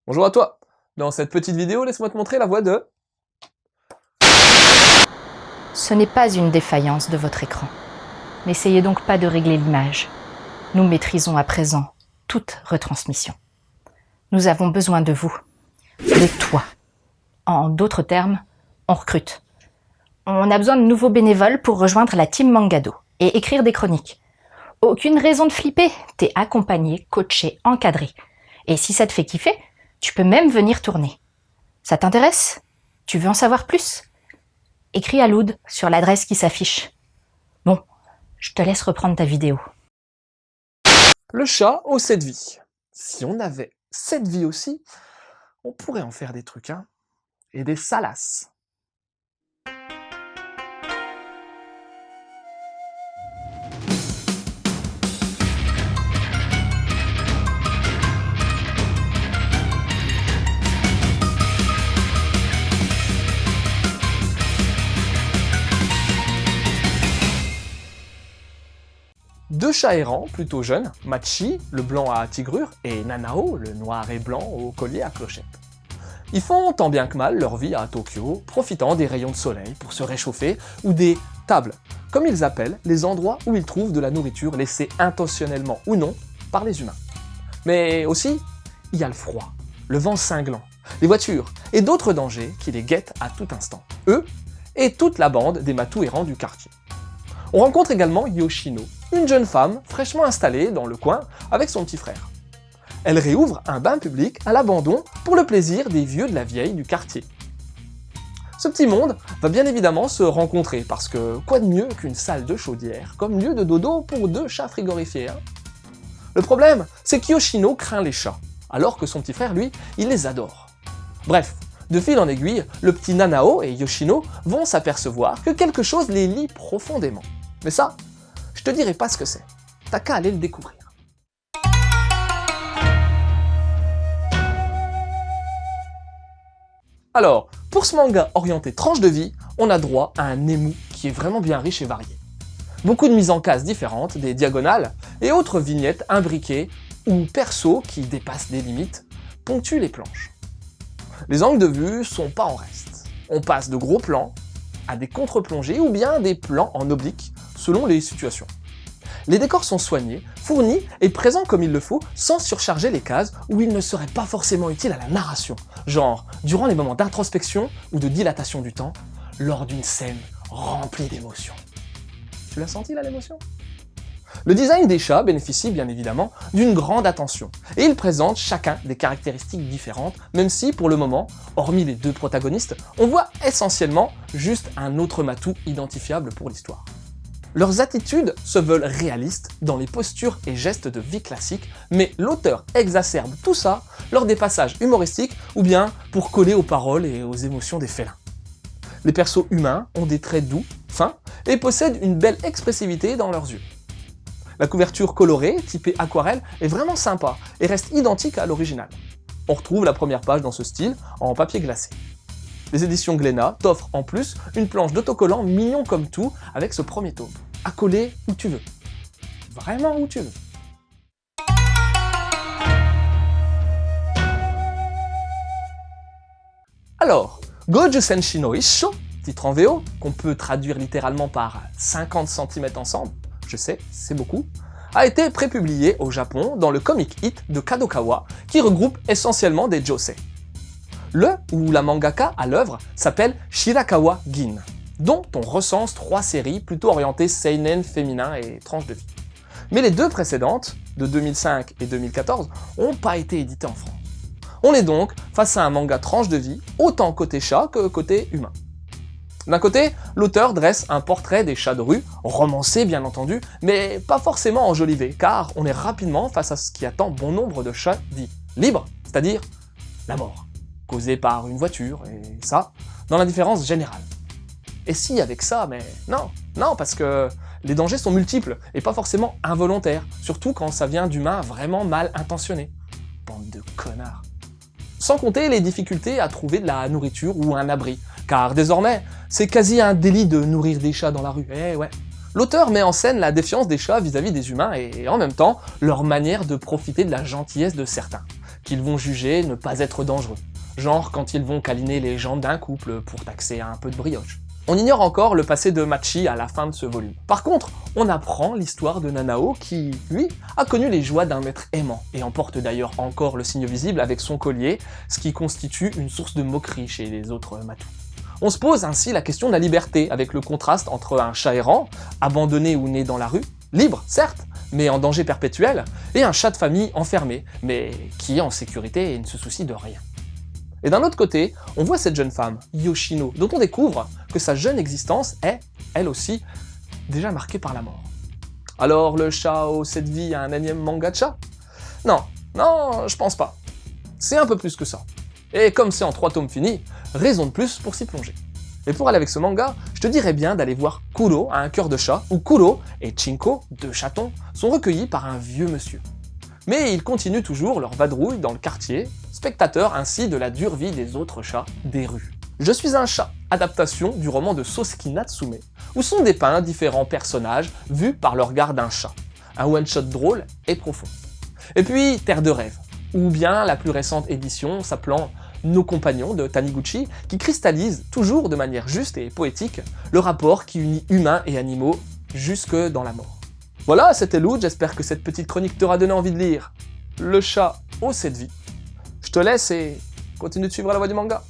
Bonjour à toi. Dans cette petite vidéo, laisse-moi te montrer la voix de... Ce n'est pas une défaillance de votre écran. N'essayez donc pas de régler l'image. Nous maîtrisons à présent toute retransmission. Nous avons besoin de vous, de toi. En d'autres termes, on recrute. On a besoin de nouveaux bénévoles pour rejoindre la team Mangado et écrire des chroniques. Aucune raison de flipper, t'es accompagné, coaché, encadré. Et si ça te fait kiffer, tu peux même venir tourner. Ça t'intéresse? Tu veux en savoir plus? Écris à Loud sur l'adresse qui s'affiche. Bon, je te laisse reprendre ta vidéo. Le chat aux 7 vies. Si on avait 7 vies aussi, on pourrait en faire des trucs, hein. Et des salasses. Deux chats errants plutôt jeunes, Machi, le blanc à tigrure, et Nanao, le noir et blanc au collier à clochette. Ils font tant bien que mal leur vie à Tokyo, profitant des rayons de soleil pour se réchauffer, ou des tables, comme ils appellent les endroits où ils trouvent de la nourriture laissée intentionnellement ou non par les humains. Mais aussi, il y a le froid, le vent cinglant, les voitures et d'autres dangers qui les guettent à tout instant, eux et toute la bande des matous errants du quartier. On rencontre également Yoshino, une jeune femme fraîchement installée dans le coin avec son petit frère. Elle réouvre un bain public à l'abandon pour le plaisir des vieux de la vieille du quartier. Ce petit monde va bien évidemment se rencontrer parce que quoi de mieux qu'une salle de chaudière comme lieu de dodo pour deux chats frigorifiés, hein? Le problème, c'est que Yoshino craint les chats, alors que son petit frère, lui, il les adore. Bref, de fil en aiguille, le petit Nanao et Yoshino vont s'apercevoir que quelque chose les lie profondément. Mais ça, je te dirai pas ce que c'est. T'as qu'à aller le découvrir. Alors, pour ce manga orienté tranche de vie, on a droit à un émou qui est vraiment bien riche et varié. Beaucoup de mises en case différentes, des diagonales et autres vignettes imbriquées ou persos qui dépassent des limites ponctuent les planches. Les angles de vue sont pas en reste. On passe de gros plans à des contre-plongées ou bien des plans en oblique selon les situations. Les décors sont soignés, fournis et présents comme il le faut sans surcharger les cases où ils ne seraient pas forcément utiles à la narration, genre durant les moments d'introspection ou de dilatation du temps, lors d'une scène remplie d'émotions. Tu l'as senti là l'émotion? Le design des chats bénéficie bien évidemment d'une grande attention, et ils présentent chacun des caractéristiques différentes, même si pour le moment, hormis les deux protagonistes, on voit essentiellement juste un autre matou identifiable pour l'histoire. Leurs attitudes se veulent réalistes dans les postures et gestes de vie classiques, mais l'auteur exacerbe tout ça lors des passages humoristiques ou bien pour coller aux paroles et aux émotions des félins. Les persos humains ont des traits doux, fins, et possèdent une belle expressivité dans leurs yeux. La couverture colorée, typée aquarelle, est vraiment sympa et reste identique à l'original. On retrouve la première page dans ce style, en papier glacé. Les éditions Glénat t'offrent en plus une planche d'autocollant mignon comme tout avec ce premier tome, à coller où tu veux. Vraiment où tu veux. Alors, Goju Senshi no Issho, titre en VO, qu'on peut traduire littéralement par 50 cm ensemble, je sais, c'est beaucoup, a été prépublié au Japon dans le Comic Hit de Kadokawa, qui regroupe essentiellement des josei. Le ou la mangaka à l'œuvre s'appelle Shirakawa Gin, dont on recense 3 séries plutôt orientées seinen, féminin et tranche de vie. Mais les deux précédentes, de 2005 et 2014, n'ont pas été éditées en France. On est donc face à un manga tranche de vie, autant côté chat que côté humain. D'un côté, l'auteur dresse un portrait des chats de rue, romancé bien entendu, mais pas forcément enjolivé, car on est rapidement face à ce qui attend bon nombre de chats dits libres, c'est-à-dire la mort, causée par une voiture, et ça, dans l'indifférence générale. Et si avec ça, mais non, parce que les dangers sont multiples, et pas forcément involontaires, surtout quand ça vient d'humains vraiment mal intentionnés. Bande de connards. Sans compter les difficultés à trouver de la nourriture ou un abri, car désormais, c'est quasi un délit de nourrir des chats dans la rue, eh ouais. L'auteur met en scène la défiance des chats vis-à-vis des humains et en même temps, leur manière de profiter de la gentillesse de certains, qu'ils vont juger ne pas être dangereux, genre quand ils vont câliner les jambes d'un couple pour taxer un peu de brioche. On ignore encore le passé de Machi à la fin de ce volume. Par contre, on apprend l'histoire de Nanao qui, lui, a connu les joies d'un maître aimant, et en porte d'ailleurs encore le signe visible avec son collier, ce qui constitue une source de moquerie chez les autres matous. On se pose ainsi la question de la liberté, avec le contraste entre un chat errant, abandonné ou né dans la rue, libre, certes, mais en danger perpétuel, et un chat de famille enfermé, mais qui est en sécurité et ne se soucie de rien. Et d'un autre côté, on voit cette jeune femme, Yoshino, dont on découvre que sa jeune existence est, elle aussi, déjà marquée par la mort. Alors le chat aux 7 vies a un énième manga de chat? Non, je pense pas. C'est un peu plus que ça. Et comme c'est en 3 tomes finis, raison de plus pour s'y plonger. Et pour aller avec ce manga, je te dirais bien d'aller voir Kuro a un cœur de chat, où Kuro et Chinko, 2 chatons, sont recueillis par un vieux monsieur. Mais ils continuent toujours leur vadrouille dans le quartier, spectateurs ainsi de la dure vie des autres chats des rues. Je suis un chat, adaptation du roman de Sosuke Natsume, où sont dépeints différents personnages vus par le regard d'un chat. Un one-shot drôle et profond. Et puis Terre de rêve, ou bien la plus récente édition s'appelant Nos compagnons de Taniguchi, qui cristallise, toujours de manière juste et poétique, le rapport qui unit humains et animaux jusque dans la mort. Voilà, c'était Lou, j'espère que cette petite chronique t'aura donné envie de lire Le chat aux 7 vies. Je te laisse et continue de suivre la voie du manga.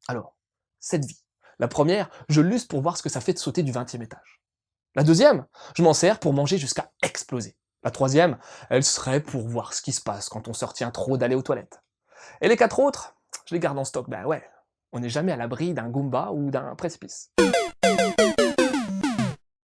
Alors, 7 vies. La première, je l'use pour voir ce que ça fait de sauter du 20e étage. La deuxième, je m'en sers pour manger jusqu'à exploser. La troisième, elle serait pour voir ce qui se passe quand on se retient trop d'aller aux toilettes. Et les 4 autres, je les garde en stock, ben ouais, on n'est jamais à l'abri d'un Goomba ou d'un précipice.